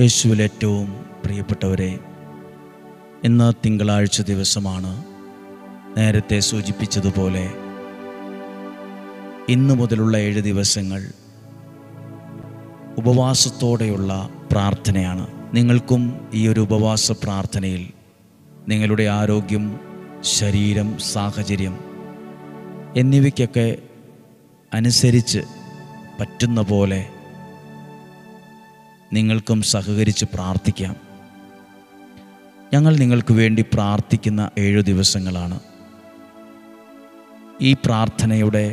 യേശുവിൽ ഏറ്റവും പ്രിയപ്പെട്ടവരെ, ഇന്ന് തിങ്കളാഴ്ച ദിവസമാണ്. നേരത്തെ സൂചിപ്പിച്ചതുപോലെ ഇന്നു മുതലുള്ള 7 ദിവസങ്ങൾ ഉപവാസത്തോടെയുള്ള പ്രാർത്ഥനയാണ്. നിങ്ങൾക്കും ഈ ഒരു ഉപവാസ പ്രാർത്ഥനയിൽ നിങ്ങളുടെ ആരോഗ്യം, ശരീരം, സാഹചര്യം എന്നിവയ്ക്കൊക്കെ അനുസരിച്ച് പറ്റുന്ന പോലെ നിങ്ങൾക്കും സഹകരിച്ച് പ്രാർത്ഥിക്കാം. ഞങ്ങൾ നിങ്ങൾക്ക് വേണ്ടി പ്രാർത്ഥിക്കുന്ന 7 ദിവസങ്ങളാണ്. ഈ പ്രാർത്ഥനയുടെ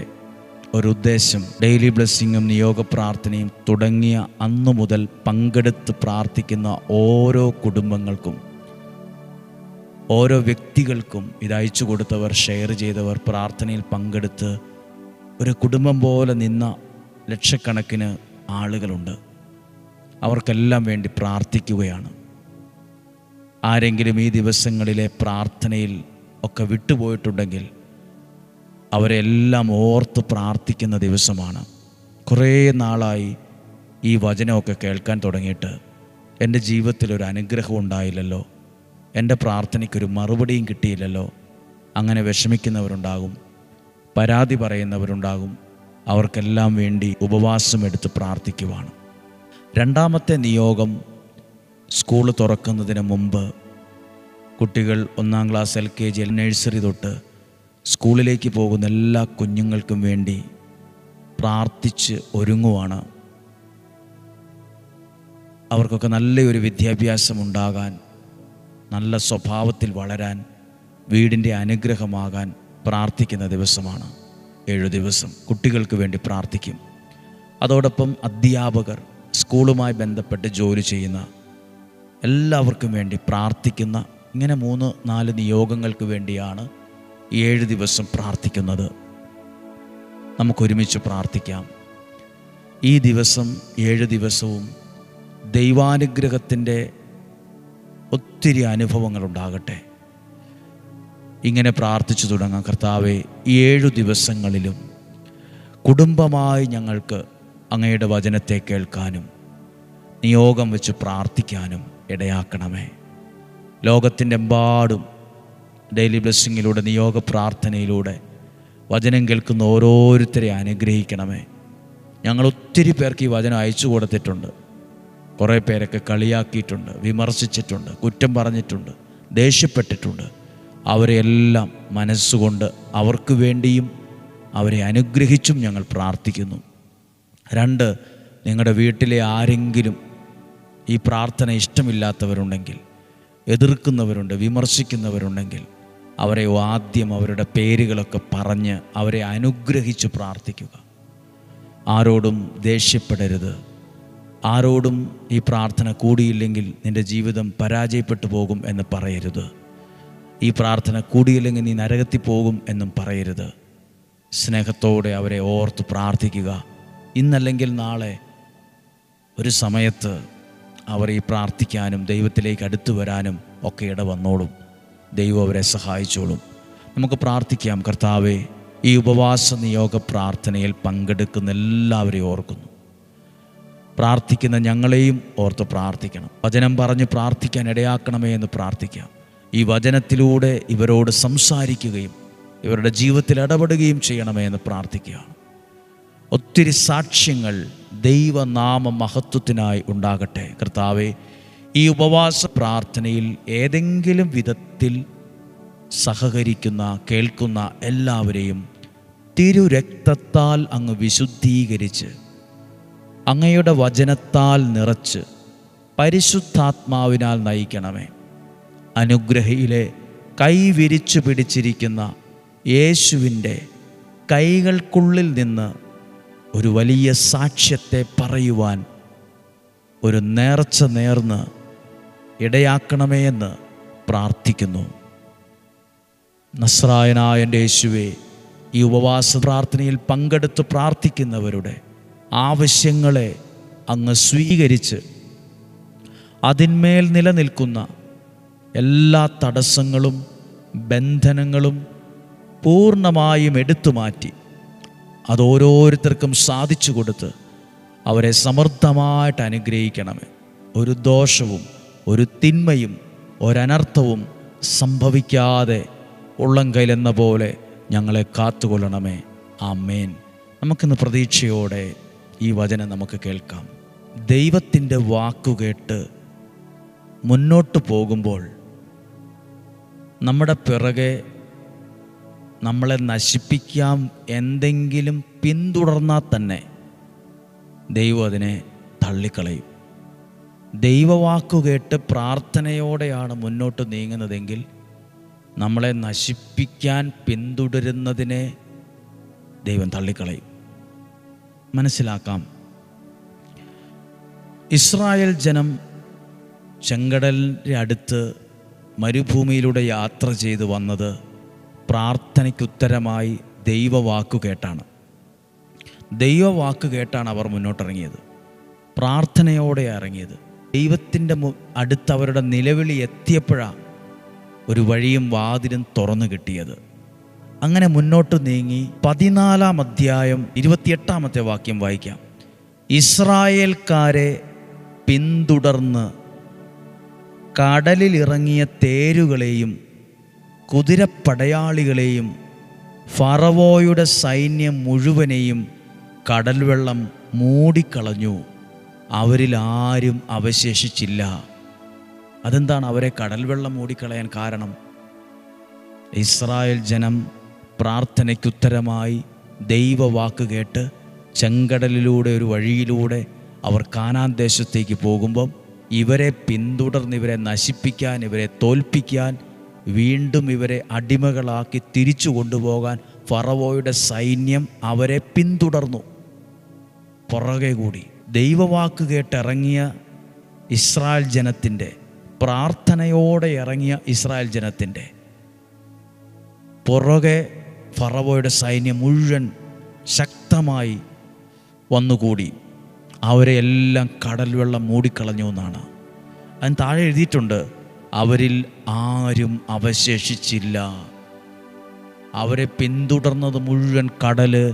ഒരു ഉദ്ദേശം ഡെയിലി ബ്ലെസ്സിങ്ങും നിയോഗ പ്രാർത്ഥനയും തുടങ്ങിയ അന്നു മുതൽ പങ്കെടുത്ത് പ്രാർത്ഥിക്കുന്ന ഓരോ കുടുംബങ്ങൾക്കും, ഓരോ വ്യക്തികൾക്കും, ഇത് അയച്ചു കൊടുത്തവർ, ഷെയർ ചെയ്തവർ, പ്രാർത്ഥനയിൽ പങ്കെടുത്ത് ഒരു കുടുംബം പോലെ നിന്ന ലക്ഷക്കണക്കിന് ആളുകളുണ്ട്. അവർക്കെല്ലാം വേണ്ടി പ്രാർത്ഥിക്കുകയാണ്. ആരെങ്കിലും ഈ ദിവസങ്ങളിലെ പ്രാർത്ഥനയിൽ ഒക്കെ വിട്ടുപോയിട്ടുണ്ടെങ്കിൽ അവരെല്ലാം ഓർത്ത് പ്രാർത്ഥിക്കുന്ന ദിവസമാണ്. കുറേ നാളായി ഈ വചനമൊക്കെ കേൾക്കാൻ തുടങ്ങിയിട്ട് എൻ്റെ ജീവിതത്തിൽ ഒരു അനുഗ്രഹം ഉണ്ടായില്ലല്ലോ, എൻ്റെ പ്രാർത്ഥനയ്ക്കൊരു മറുപടിയും കിട്ടിയില്ലല്ലോ. അങ്ങനെ വിഷമിക്കുന്നവരുണ്ടാകും, പരാതി പറയുന്നവരുണ്ടാകും. അവർക്കെല്ലാം വേണ്ടി ഉപവാസം എടുത്ത് പ്രാർത്ഥിക്കുവാണ്. രണ്ടാമത്തെ നിയോഗം, സ്കൂൾ തുറക്കുന്നതിന് മുമ്പ് കുട്ടികൾ 1-ാം ക്ലാസ്, LKG, നഴ്സറി തൊട്ട് സ്കൂളിലേക്ക് പോകുന്ന എല്ലാ കുഞ്ഞുങ്ങൾക്കും വേണ്ടി പ്രാർത്ഥിച്ച് ഒരുങ്ങുവാണ്. അവർക്കൊക്കെ നല്ലൊരു വിദ്യാഭ്യാസം ഉണ്ടാകാൻ, നല്ല സ്വഭാവത്തിൽ വളരാൻ, വീടിൻ്റെ അനുഗ്രഹമാകാൻ പ്രാർത്ഥിക്കുന്ന ദിവസമാണ്. 7 ദിവസം കുട്ടികൾക്ക് വേണ്ടി പ്രാർത്ഥിക്കും. അതോടൊപ്പം അധ്യാപകർ, സ്കൂളുമായി ബന്ധപ്പെട്ട് ജോലി ചെയ്യുന്ന എല്ലാവർക്കും വേണ്ടി പ്രാർത്ഥിക്കുന്ന, ഇങ്ങനെ 3-4 നിയോഗങ്ങൾക്ക് വേണ്ടിയാണ് 7 ദിവസം പ്രാർത്ഥിക്കുന്നത്. നമുക്കൊരുമിച്ച് പ്രാർത്ഥിക്കാം. ഈ ദിവസം 7 ദിവസവും ദൈവാനുഗ്രഹത്തിൻ്റെ ഒത്തിരി അനുഭവങ്ങളുണ്ടാകട്ടെ. ഇങ്ങനെ പ്രാർത്ഥിച്ചു തുടങ്ങാം. കർത്താവേ, ഈ 7 ദിവസങ്ങളിലും കുടുംബമായി ഞങ്ങൾക്ക് അങ്ങയുടെ വചനത്തെ കേൾക്കാനും നിയോഗം വെച്ച് പ്രാർത്ഥിക്കാനും ഇടയാക്കണമേ. ലോകത്തിൻ്റെ എമ്പാടും ഡെയിലി ബ്ലെസ്സിങ്ങിലൂടെ, നിയോഗ പ്രാർത്ഥനയിലൂടെ വചനം കേൾക്കുന്ന ഓരോരുത്തരെ അനുഗ്രഹിക്കണമേ. ഞങ്ങൾ ഒത്തിരി പേർക്ക് ഈ വചനം അയച്ചു കൊടുത്തിട്ടുണ്ട്. കുറേ പേരൊക്കെ കളിയാക്കിയിട്ടുണ്ട്, വിമർശിച്ചിട്ടുണ്ട്, കുറ്റം പറഞ്ഞിട്ടുണ്ട്, ദേഷ്യപ്പെട്ടിട്ടുണ്ട്. അവരെല്ലാം മനസ്സുകൊണ്ട് അവർക്ക് വേണ്ടിയും അവരെ അനുഗ്രഹിച്ചും ഞങ്ങൾ പ്രാർത്ഥിക്കുന്നു. 2, നിങ്ങളുടെ വീട്ടിലെ ആരെങ്കിലും ഈ പ്രാർത്ഥന ഇഷ്ടമില്ലാത്തവരുണ്ടെങ്കിൽ, എതിർക്കുന്നവരുണ്ട്, വിമർശിക്കുന്നവരുണ്ടെങ്കിൽ അവരെ ആദ്യം അവരുടെ പേരുകളൊക്കെ പറഞ്ഞ് അവരെ അനുഗ്രഹിച്ച് പ്രാർത്ഥിക്കുക. ആരോടും ദേഷ്യപ്പെടരുത്. ആരോടും ഈ പ്രാർത്ഥന കൂടിയില്ലെങ്കിൽ നിൻ്റെ ജീവിതം പരാജയപ്പെട്ടു പോകും എന്ന് പറയരുത്. ഈ പ്രാർത്ഥന കൂടിയില്ലെങ്കിൽ നീ നരകത്തിൽ പോകും എന്നും പറയരുത്. സ്നേഹത്തോടെ അവരെ ഓർത്ത് പ്രാർത്ഥിക്കുക. ഇന്നല്ലെങ്കിൽ നാളെ ഒരു സമയത്ത് അവർ ഈ പ്രാർത്ഥിക്കാനും ദൈവത്തിലേക്ക് അടുത്തു വരാനും ഒക്കെ ഇടവന്നോളും. ദൈവം അവരെ സഹായിച്ചോളും. നമുക്ക് പ്രാർത്ഥിക്കാം. കർത്താവേ, ഈ ഉപവാസ നിയോഗ പ്രാർത്ഥനയിൽ പങ്കെടുക്കുന്ന എല്ലാവരെയും ഓർക്കുന്നു. പ്രാർത്ഥിക്കുന്ന ഞങ്ങളെയും ഓർത്ത് പ്രാർത്ഥിക്കണം. വചനം പറഞ്ഞ് പ്രാർത്ഥിക്കാൻ ഇടയാക്കണമേ എന്ന് പ്രാർത്ഥിക്കാം. ഈ വചനത്തിലൂടെ ഇവരോട് സംസാരിക്കുകയും ഇവരുടെ ജീവിതത്തിൽ ഇടപെടുകയും ചെയ്യണമേ എന്ന് പ്രാർത്ഥിക്കുകയാണ്. ഒത്തിരി സാക്ഷ്യങ്ങൾ ദൈവനാമ മഹത്വത്തിനായി ഉണ്ടാകട്ടെ. കർത്താവേ, ഈ ഉപവാസ പ്രാർത്ഥനയിൽ ഏതെങ്കിലും വിധത്തിൽ സഹകരിക്കുന്ന, കേൾക്കുന്ന എല്ലാവരെയും തിരുരക്തത്താൽ അങ്ങ് വിശുദ്ധീകരിച്ച്, അങ്ങയുടെ വചനത്താൽ നിറച്ച്, പരിശുദ്ധാത്മാവിനാൽ നയിക്കണമേ. അനുഗ്രഹയിലെ കൈ വിരിച്ചു പിടിച്ചിരിക്കുന്ന യേശുവിൻ്റെ കൈകൾക്കുള്ളിൽ നിന്ന് ഒരു വലിയ സാക്ഷ്യത്തെ പറയുവാൻ ഒരു നേർച്ച നേർന്ന് ഇടയാക്കണമേ എന്ന് പ്രാർത്ഥിക്കുന്നു. നസ്രായനായ എൻ്റെ യേശുവേ, ഈ ഉപവാസ പ്രാർത്ഥനയിൽ പങ്കെടുത്ത് പ്രാർത്ഥിക്കുന്നവരുടെ ആവശ്യങ്ങളെ അങ്ങ് സ്വീകരിച്ച് അതിന്മേൽ നിലനിൽക്കുന്ന എല്ലാ തടസ്സങ്ങളും ബന്ധനങ്ങളും പൂർണ്ണമായും എടുത്തു മാറ്റി അതോരോരുത്തർക്കും സാധിച്ചു കൊടുത്ത് അവരെ സമൃദ്ധമായിട്ട് അനുഗ്രഹിക്കണമേ. ഒരു ദോഷവും ഒരു തിന്മയും ഒരനർത്ഥവും സംഭവിക്കാതെ ഉള്ളം കയ്യിലെന്ന പോലെ ഞങ്ങളെ കാത്തുകൊള്ളണമേ. ആമേൻ. നമുക്കിന്ന് പ്രതീക്ഷയോടെ ഈ വചനം നമുക്ക് കേൾക്കാം. ദൈവത്തിൻ്റെ വാക്കുകേട്ട് മുന്നോട്ട് പോകുമ്പോൾ നമ്മുടെ പിറകെ നമ്മളെ നശിപ്പിക്കാം എന്തെങ്കിലും പിന്തുടർന്നാൽ തന്നെ ദൈവം അതിനെ തള്ളിക്കളയും. ദൈവവാക്കുകേട്ട് പ്രാർത്ഥനയോടെയാണ് മുന്നോട്ട് നീങ്ങുന്നതെങ്കിൽ നമ്മളെ നശിപ്പിക്കാൻ പിന്തുടരുന്നതിനെ ദൈവം തള്ളിക്കളയും. മനസ്സിലാക്കാം. ഇസ്രായേൽ ജനം ചെങ്കടലിൻ്റെ അടുത്ത് മരുഭൂമിയിലൂടെ യാത്ര ചെയ്തു വന്നത് പ്രാർത്ഥനയ്ക്കുത്തരമായി ദൈവവാക്കു കേട്ടാണ്. ദൈവവാക്ക് കേട്ടാണ് അവർ മുന്നോട്ടിറങ്ങിയത്. പ്രാർത്ഥനയോടെ ഇറങ്ങിയത്. ദൈവത്തിൻ്റെ അടുത്ത് അവരുടെ നിലവിളി എത്തിയപ്പോഴാണ് ഒരു വഴിയും വാതിലും തുറന്നു കിട്ടിയത്. അങ്ങനെ മുന്നോട്ട് നീങ്ങി 14-ാം അധ്യായം 28-ാമത്തെ വാക്യം വായിക്കാം. ഇസ്രായേൽക്കാരെ പിന്തുടർന്ന് കടലിലിറങ്ങിയ തേരുകളെയും കുതിരപ്പടയാളികളെയും ഫറവോയുടെ സൈന്യം മുഴുവനെയും കടൽ വെള്ളം മൂടിക്കളഞ്ഞു. അവരിൽ ആരും അവശേഷിച്ചില്ല. അതെന്താണ് അവരെ കടൽ വെള്ളം മൂടിക്കളയാൻ കാരണം? ഇസ്രായേൽ ജനം പ്രാർത്ഥനയ്ക്കുത്തരമായി ദൈവവാക്ക് കേട്ട് ചെങ്കടലിലൂടെ ഒരു വഴിയിലൂടെ അവർ കാനാൻ ദേശത്തേക്ക് പോകുമ്പം ഇവരെ പിന്തുടർന്ന് ഇവരെ നശിപ്പിക്കാൻ, ഇവരെ തോൽപ്പിക്കാൻ, വീണ്ടും ഇവരെ അടിമകളാക്കി തിരിച്ചു കൊണ്ടുപോകാൻ ഫറവോയുടെ സൈന്യം അവരെ പിന്തുടർന്നു. പുറകെ കൂടി ദൈവവാക്ക് കേട്ടിറങ്ങിയ ഇസ്രായേൽ ജനത്തിൻ്റെ, പ്രാർത്ഥനയോടെ ഇറങ്ങിയ ഇസ്രായേൽ ജനത്തിൻ്റെ പുറകെ ഫറവോയുടെ സൈന്യം മുഴുവൻ ശക്തമായി വന്നുകൂടി. അവരെ എല്ലാം കടൽ വെള്ളം മൂടിക്കളഞ്ഞു എന്നാണ്. അതിന് താഴെ എഴുതിയിട്ടുണ്ട്, അവരിൽ ആരും അവശേഷിച്ചില്ല. അവരെ പിന്തുടർന്നത് മുഴുവൻ കടല്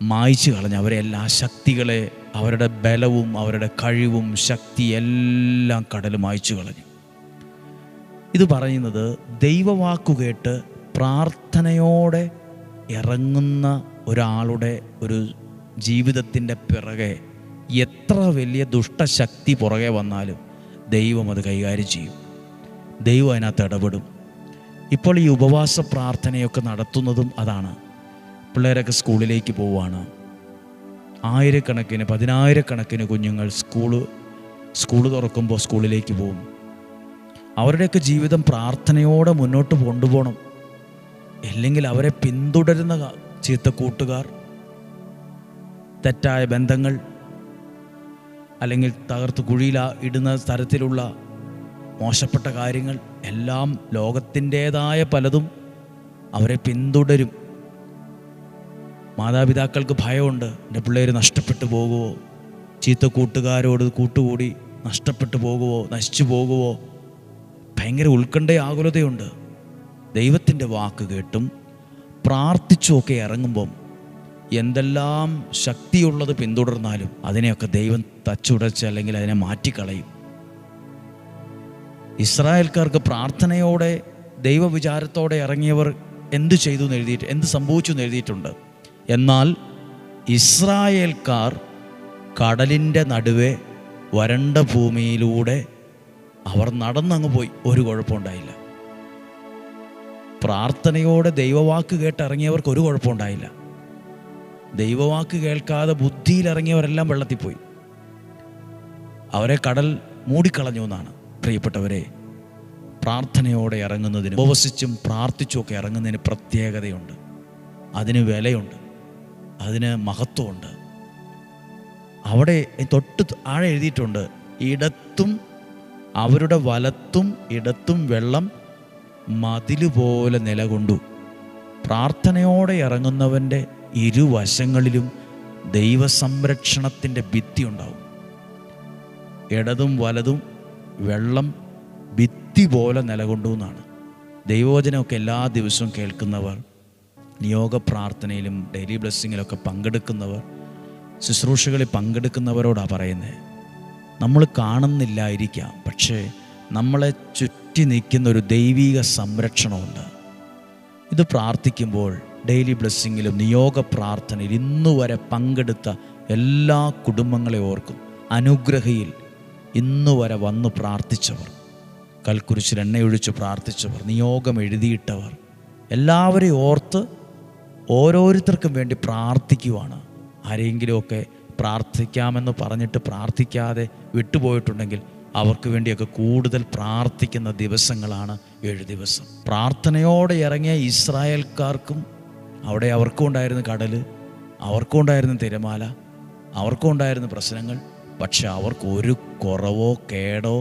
മായ്ച്ചു കളഞ്ഞു. അവരെ എല്ലാ ശക്തികളെ, അവരുടെ ബലവും അവരുടെ കഴിവും ശക്തി എല്ലാം കടൽ മായ്ച്ചു കളഞ്ഞു. ഇത് പറയുന്നത് ദൈവവാക്കുകേട്ട് പ്രാർത്ഥനയോടെ ഇറങ്ങുന്ന ഒരാളുടെ ഒരു ജീവിതത്തിൻ്റെ പിറകെ എത്ര വലിയ ദുഷ്ടശക്തി പുറകെ വന്നാലും ദൈവം അത് കൈകാര്യം ചെയ്യും. ദൈവം അതിനകത്ത് ഇടപെടും. ഇപ്പോൾ ഈ ഉപവാസ പ്രാർത്ഥനയൊക്കെ നടത്തുന്നതും അതാണ്. പിള്ളേരൊക്കെ സ്കൂളിലേക്ക് പോവുകയാണ്. ആയിരക്കണക്കിന് 10,000-കണക്കിന് കുഞ്ഞുങ്ങൾ സ്കൂള് തുറക്കുമ്പോൾ സ്കൂളിലേക്ക് പോകും. അവരുടെയൊക്കെ ജീവിതം പ്രാർത്ഥനയോടെ മുന്നോട്ട് കൊണ്ടുപോകണം. ഇല്ലെങ്കിൽ അവരെ പിന്തുടരുന്ന ചീത്ത കൂട്ടുകാർ, തെറ്റായ ബന്ധങ്ങൾ, അല്ലെങ്കിൽ തകർത്ത് കുഴിയിൽ ഇടുന്ന തരത്തിലുള്ള മോശപ്പെട്ട കാര്യങ്ങൾ എല്ലാം ലോകത്തിൻ്റേതായ പലതും അവരെ പിന്തുടരും. മാതാപിതാക്കൾക്ക് ഭയമുണ്ട്, എൻ്റെ പിള്ളേർ നഷ്ടപ്പെട്ടു പോകുമോ, ചീത്ത കൂട്ടുകാരോട് കൂട്ടുകൂടി നഷ്ടപ്പെട്ടു പോകുമോ, നശിച്ചു പോകുമോ, ഭയങ്കര ഉത്കണ്ഠ ആകുലതയുണ്ട്. ദൈവത്തിൻ്റെ വാക്ക് കേട്ടും പ്രാർത്ഥിച്ചുമൊക്കെ ഇറങ്ങുമ്പം എന്തെല്ലാം ശക്തിയുള്ളത് പിന്തുടർന്നാലും അതിനെയൊക്കെ ദൈവം തച്ചുടച്ച് അല്ലെങ്കിൽ അതിനെ മാറ്റിക്കളയും. ഇസ്രായേൽക്കാർക്ക് പ്രാർത്ഥനയോടെ ദൈവവിചാരത്തോടെ ഇറങ്ങിയവർ എന്ത് ചെയ്തു എന്ന് എഴുതിയിട്ട്, എന്ത് സംഭവിച്ചു എന്ന് എഴുതിയിട്ടുണ്ട്. എന്നാൽ ഇസ്രായേൽക്കാർ കടലിൻ്റെ നടുവെ വരണ്ട ഭൂമിയിലൂടെ അവർ നടന്നങ്ങ് പോയി. ഒരു കുഴപ്പമുണ്ടായില്ല. പ്രാർത്ഥനയോടെ ദൈവവാക്ക് കേട്ടിറങ്ങിയവർക്ക് ഒരു കുഴപ്പമുണ്ടായില്ല. ദൈവവാക്ക് കേൾക്കാതെ ബുദ്ധിയിലിറങ്ങിയവരെല്ലാം വെള്ളത്തിൽ പോയി. അവരെ കടൽ മൂടിക്കളഞ്ഞു എന്നാണ്. പ്രിയപ്പെട്ടവരെ, പ്രാർത്ഥനയോടെ ഇറങ്ങുന്നതിന്, ഉപവസിച്ചും പ്രാർത്ഥിച്ചുമൊക്കെ ഇറങ്ങുന്നതിന് പ്രത്യേകതയുണ്ട്. അതിന് വിലയുണ്ട്, അതിന് മഹത്വമുണ്ട്. അവിടെ തൊട്ട് ആഴെ എഴുതിയിട്ടുണ്ട്, ഇടത്തും അവരുടെ വലത്തും ഇടത്തും വെള്ളം മതിലുപോലെ നിലകൊണ്ടു. പ്രാർത്ഥനയോടെ ഇറങ്ങുന്നവൻ്റെ ഇരുവശങ്ങളിലും ദൈവസംരക്ഷണത്തിൻ്റെ ഭിത്തി ഉണ്ടാവും. ഇടതും വലതും വെള്ളം ഭിത്തി പോലെ നിലകൊണ്ടു എന്നാണ്. ദൈവവചനമൊക്കെ എല്ലാ ദിവസവും കേൾക്കുന്നവർ, നിയോഗ പ്രാർത്ഥനയിലും ഡെയിലി ബ്ലെസ്സിങ്ങിലൊക്കെ പങ്കെടുക്കുന്നവർ, ശുശ്രൂഷകളിൽ പങ്കെടുക്കുന്നവരോടാണ് പറയുന്നത്. നമ്മൾ കാണുന്നില്ലായിരിക്കാം, പക്ഷേ നമ്മളെ ചുറ്റി നിൽക്കുന്ന ഒരു ദൈവിക സംരക്ഷണമുണ്ട്. ഇത് പ്രാർത്ഥിക്കുമ്പോൾ ഡെയിലി ബ്ലെസ്സിങ്ങിലും നിയോഗ പ്രാർത്ഥനയിൽ ഇന്നുവരെ പങ്കെടുത്ത എല്ലാ കുടുംബങ്ങളെ ഓർക്കും. അനുഗ്രഹയിൽ ഇന്നുവരെ വന്ന് പ്രാർത്ഥിച്ചവർ, കൽക്കുരിശിൽ എണ്ണയൊഴിച്ച് പ്രാർത്ഥിച്ചവർ, നിയോഗം എഴുതിയിട്ടവർ, എല്ലാവരെയും ഓർത്ത് ഓരോരുത്തർക്കും വേണ്ടി പ്രാർത്ഥിക്കുവാണ്. ആരെങ്കിലുമൊക്കെ പ്രാർത്ഥിക്കാമെന്ന് പറഞ്ഞിട്ട് പ്രാർത്ഥിക്കാതെ വിട്ടുപോയിട്ടുണ്ടെങ്കിൽ അവർക്ക് വേണ്ടിയൊക്കെ കൂടുതൽ പ്രാർത്ഥിക്കുന്ന ദിവസങ്ങളാണ് 7 ദിവസം. പ്രാർത്ഥനയോടെ ഇറങ്ങിയ ഇസ്രായേൽക്കാർക്കും അവിടെ അവർക്കും ഉണ്ടായിരുന്ന കടൽ, അവർക്കും ഉണ്ടായിരുന്ന തിരമാല, അവർക്കും ഉണ്ടായിരുന്ന പ്രശ്നങ്ങൾ. പക്ഷെ അവർക്ക് ഒരു കുറവോ കേടോ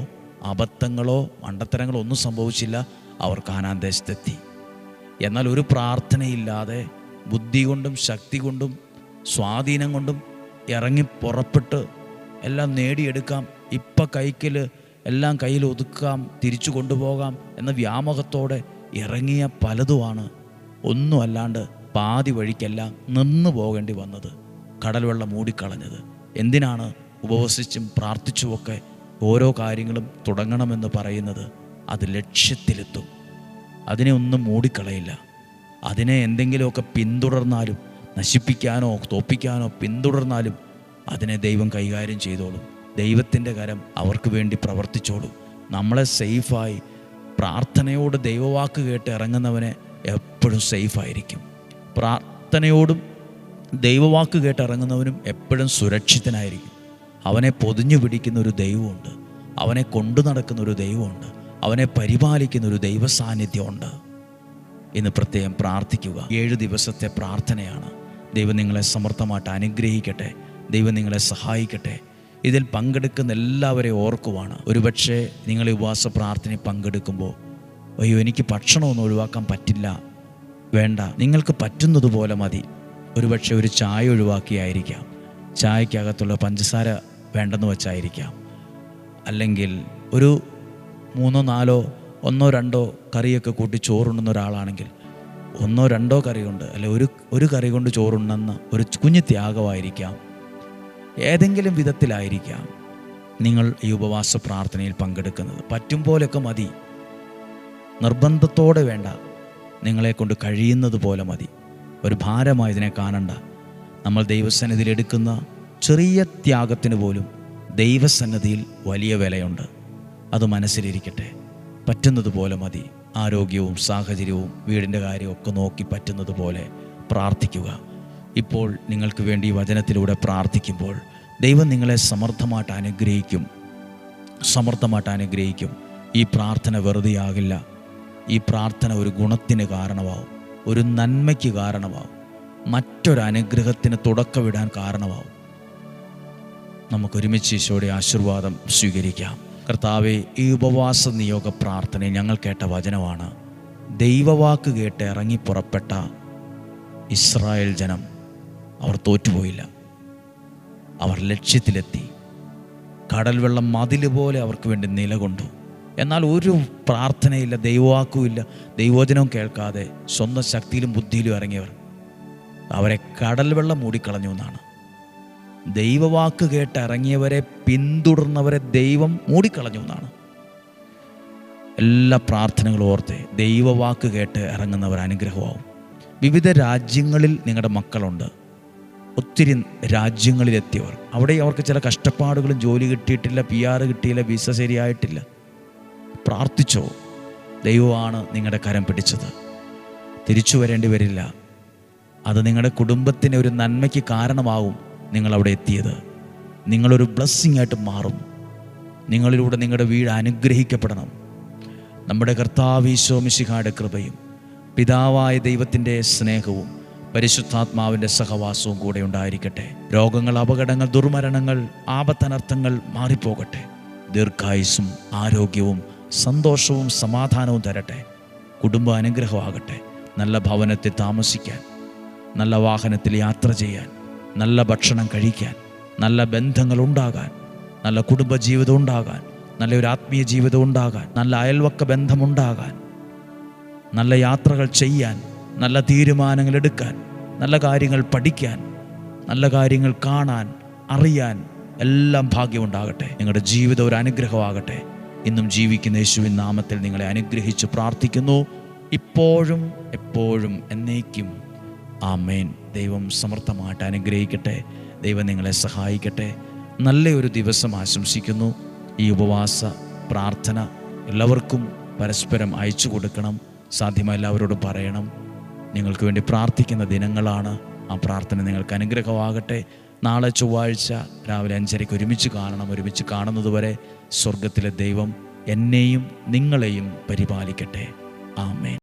അബദ്ധങ്ങളോ മണ്ടത്തരങ്ങളോ ഒന്നും സംഭവിച്ചില്ല. അവർ കാനാൻ ദേശത്തെത്തി. എന്നാൽ ഒരു പ്രാർത്ഥനയില്ലാതെ ബുദ്ധി കൊണ്ടും ശക്തി കൊണ്ടും സ്വാധീനം കൊണ്ടും ഇറങ്ങി പുറപ്പെട്ട് എല്ലാം നേടിയെടുക്കാം, ഇപ്പം കൈക്കൽ എല്ലാം കയ്യിൽ ഒതുക്കാം, തിരിച്ചു കൊണ്ടുപോകാം എന്ന വ്യാമോഹത്തോടെ ഇറങ്ങിയ പലതുമാണ് ഒന്നും അല്ലാണ്ട് പാതി വഴിക്കെല്ലാം നിന്നു പോകേണ്ടി വന്നത്, കടൽ വെള്ളം മൂടിക്കളഞ്ഞത്. എന്തിനാണ് ഉപവസിച്ചും പ്രാർത്ഥിച്ചുമൊക്കെ ഓരോ കാര്യങ്ങളും തുടങ്ങണമെന്ന് പറയുന്നത്? അത് ലക്ഷ്യത്തിലെത്തും. അതിനെ ഒന്നും മൂടിക്കളയില്ല. അതിനെ എന്തെങ്കിലുമൊക്കെ പിന്തുടർന്നാലും, നശിപ്പിക്കാനോ തോപ്പിക്കാനോ പിന്തുടർന്നാലും അതിനെ ദൈവം കൈകാര്യം ചെയ്തോളും. ദൈവത്തിൻ്റെ കരം അവർക്ക് വേണ്ടി പ്രവർത്തിച്ചോളും. നമ്മളെ സേഫായി പ്രാർത്ഥനയോട് ദൈവവാക്ക് കേട്ട് ഇറങ്ങുന്നവനെ എപ്പോഴും സേഫായിരിക്കും. പ്രാർത്ഥനയോടും ദൈവവാക്ക് കേട്ട് ഇറങ്ങുന്നവനും എപ്പോഴും സുരക്ഷിതനായിരിക്കും. അവനെ പൊതിഞ്ഞു പിടിക്കുന്ന ഒരു ദൈവമുണ്ട്, അവനെ കൊണ്ടു നടക്കുന്ന ഒരു ദൈവമുണ്ട്, അവനെ പരിപാലിക്കുന്ന ഒരു ദൈവ സാന്നിധ്യമുണ്ട്. ഇന്ന് പ്രത്യേകം പ്രാർത്ഥിക്കുക. 7 ദിവസത്തെ പ്രാർത്ഥനയാണ്. ദൈവം നിങ്ങളെ സമർത്ഥമായിട്ട് അനുഗ്രഹിക്കട്ടെ. ദൈവം നിങ്ങളെ സഹായിക്കട്ടെ. ഇതിൽ പങ്കെടുക്കുന്ന എല്ലാവരെയും ഓർക്കുവാണ്. ഒരുപക്ഷെ നിങ്ങൾ ഈ ഉപവാസ പ്രാർത്ഥനയിൽ പങ്കെടുക്കുമ്പോൾ അയ്യോ എനിക്ക് ഭക്ഷണമൊന്നും ഒഴിവാക്കാൻ പറ്റില്ല, വേണ്ട, നിങ്ങൾക്ക് പറ്റുന്നതുപോലെ മതി. ഒരുപക്ഷെ ഒരു ചായ ഒഴിവാക്കിയായിരിക്കാം, ചായക്കകത്തുള്ള പഞ്ചസാര വേണ്ടെന്ന് വെച്ചായിരിക്കാം. അല്ലെങ്കിൽ ഒരു 3, 4, 1, 2 കറിയൊക്കെ കൂട്ടി ചോറുണ്ണുന്ന ഒരാളാണെങ്കിൽ 1, 2 കറി കൊണ്ട്, അല്ലെ ഒരു കറി കൊണ്ട് ചോറുണ്ണുന്ന ഒരു കുഞ്ഞു ത്യാഗമായിരിക്കാം. ഏതെങ്കിലും വിധത്തിലായിരിക്കാം നിങ്ങൾ ഈ ഉപവാസ പ്രാർത്ഥനയിൽ പങ്കെടുക്കുന്നത്. പറ്റും പോലെയൊക്കെ മതി, നിർബന്ധത്തോടെ വേണ്ട, നിങ്ങളെക്കൊണ്ട് കഴിയുന്നത് പോലെ മതി. ഒരു ഭാരമായി ഇതിനെ കാണണ്ട. നമ്മൾ ദൈവസന്നിധിയിൽ എടുക്കുന്ന ചെറിയ ത്യാഗത്തിന് പോലും ദൈവസന്നിധിയിൽ വലിയ വിലയുണ്ട്. അത് മനസ്സിലിരിക്കട്ടെ. പറ്റുന്നത് പോലെ മതി. ആരോഗ്യവും സാഹചര്യവും വീടിൻ്റെ കാര്യമൊക്കെ നോക്കി പറ്റുന്നത് പോലെ പ്രാർത്ഥിക്കുക. ഇപ്പോൾ നിങ്ങൾക്ക് വേണ്ടി വചനത്തിലൂടെ പ്രാർത്ഥിക്കുമ്പോൾ ദൈവം നിങ്ങളെ സമർത്ഥമായിട്ട് അനുഗ്രഹിക്കും. ഈ പ്രാർത്ഥന വെറുതെയാകില്ല. ഈ പ്രാർത്ഥന ഒരു ഗുണത്തിന് കാരണമാവും, ഒരു നന്മയ്ക്ക് കാരണമാവും, മറ്റൊരു അനുഗ്രഹത്തിന് തുടക്കമിടാൻ കാരണമാവും. നമുക്കൊരുമിച്ച് ഈശോയുടെ ആശീർവാദം സ്വീകരിക്കാം. കർത്താവേ, ഈ ഉപവാസ നിയോഗ പ്രാർത്ഥനയിൽ ഞങ്ങൾ കേട്ട വചനമാണ്. ദൈവവാക്ക് കേട്ട് ഇറങ്ങി പുറപ്പെട്ട ഇസ്രായേൽ ജനം അവർ തോറ്റുപോയില്ല. അവർ ലക്ഷ്യത്തിലെത്തി. കടൽ വെള്ളം മതിൽ പോലെ അവർക്ക് വേണ്ടി നിലകൊണ്ടു. എന്നാൽ ഒരു പ്രാർത്ഥനയില്ല, ദൈവവാക്കുമില്ല, ദൈവവചനവും കേൾക്കാതെ സ്വന്തം ശക്തിയിലും ബുദ്ധിയിലും ഇറങ്ങിയവർ അവരെ കടൽ വെള്ളം മൂടിക്കളഞ്ഞു എന്നാണ്. ദൈവവാക്ക് കേട്ട് ഇറങ്ങിയവരെ പിന്തുടർന്നവരെ ദൈവം മൂടിക്കളഞ്ഞു എന്നാണ്. എല്ലാ പ്രാർത്ഥനകളും ഓർത്തെ ദൈവവാക്ക് കേട്ട് ഇറങ്ങുന്നവർ അനുഗ്രഹമാവും. വിവിധ രാജ്യങ്ങളിൽ നിങ്ങളുടെ മക്കളുണ്ട്. ഒത്തിരി രാജ്യങ്ങളിലെത്തിയവർ, അവിടെ അവർക്ക് ചില കഷ്ടപ്പാടുകളും, ജോലി കിട്ടിയിട്ടില്ല, PR കിട്ടിയില്ല, വിസ ശരിയായിട്ടില്ല. പ്രാർത്ഥിച്ചോ. ദൈവമാണ് നിങ്ങളുടെ കരം പിടിച്ചത്. തിരിച്ചു വരേണ്ടി വരില്ല. അത് നിങ്ങളുടെ കുടുംബത്തിന് ഒരു നന്മയ്ക്ക് കാരണമാകും. നിങ്ങളവിടെ എത്തിയത് നിങ്ങളൊരു ബ്ലെസ്സിങ് ആയിട്ട് മാറും. നിങ്ങളിലൂടെ നിങ്ങളുടെ വീട് അനുഗ്രഹിക്കപ്പെടണം. നമ്മുടെ കർത്താവ് ഈശോ മിശിഹായുടെ കൃപയും പിതാവായ ദൈവത്തിൻ്റെ സ്നേഹവും പരിശുദ്ധാത്മാവിൻ്റെ സഹവാസവും കൂടെ ഉണ്ടായിരിക്കട്ടെ. രോഗങ്ങൾ, അപകടങ്ങൾ, ദുർമരണങ്ങൾ, ആപത്തനർത്ഥങ്ങൾ മാറിപ്പോകട്ടെ. ദീർഘായുസ്സും ആരോഗ്യവും സന്തോഷവും സമാധാനവും തരട്ടെ. കുടുംബ അനുഗ്രഹമാകട്ടെ. നല്ല ഭവനത്തിൽ താമസിക്കാൻ, നല്ല വാഹനത്തിൽ യാത്ര ചെയ്യാൻ, നല്ല ഭക്ഷണം കഴിക്കാൻ, നല്ല ബന്ധങ്ങൾ ഉണ്ടാകാൻ, നല്ല കുടുംബജീവിതം ഉണ്ടാകാൻ, നല്ലൊരു ആത്മീയ ജീവിതം ഉണ്ടാകാൻ, നല്ല അയൽവക്ക ബന്ധമുണ്ടാകാൻ, നല്ല യാത്രകൾ ചെയ്യാൻ, നല്ല തീരുമാനങ്ങൾ എടുക്കാൻ, നല്ല കാര്യങ്ങൾ പഠിക്കാൻ, നല്ല കാര്യങ്ങൾ കാണാൻ, അറിയാൻ, എല്ലാം ഭാഗ്യമുണ്ടാകട്ടെ. നിങ്ങളുടെ ജീവിതം ഒരു അനുഗ്രഹമാകട്ടെ. ഇന്നും ജീവിക്കുന്ന യേശുവിൻ നാമത്തിൽ നിങ്ങളെ അനുഗ്രഹിച്ച് പ്രാർത്ഥിക്കുന്നു. ഇപ്പോഴും എപ്പോഴും എന്നേക്കും ആമേൻ. ദൈവം സമർത്ഥമായിട്ട് അനുഗ്രഹിക്കട്ടെ. ദൈവം നിങ്ങളെ സഹായിക്കട്ടെ. നല്ലൊരു ദിവസം ആശംസിക്കുന്നു. ഈ ഉപവാസ പ്രാർത്ഥന എല്ലാവർക്കും പരസ്പരം അയച്ചു കൊടുക്കണം. സാധ്യമായ എല്ലാവരോടും പറയണം. നിങ്ങൾക്ക് വേണ്ടി പ്രാർത്ഥിക്കുന്ന ദിനങ്ങളാണ്. ആ പ്രാർത്ഥന നിങ്ങൾക്ക് അനുഗ്രഹമാകട്ടെ. നാളെ ചൊവ്വാഴ്ച രാവിലെ 5:30 ഒരുമിച്ച് കാണണം. ഒരുമിച്ച് കാണുന്നതുവരെ സ്വർഗത്തിലെ ദൈവം എന്നെയും നിങ്ങളെയും പരിപാലിക്കട്ടെ. ആമേൻ.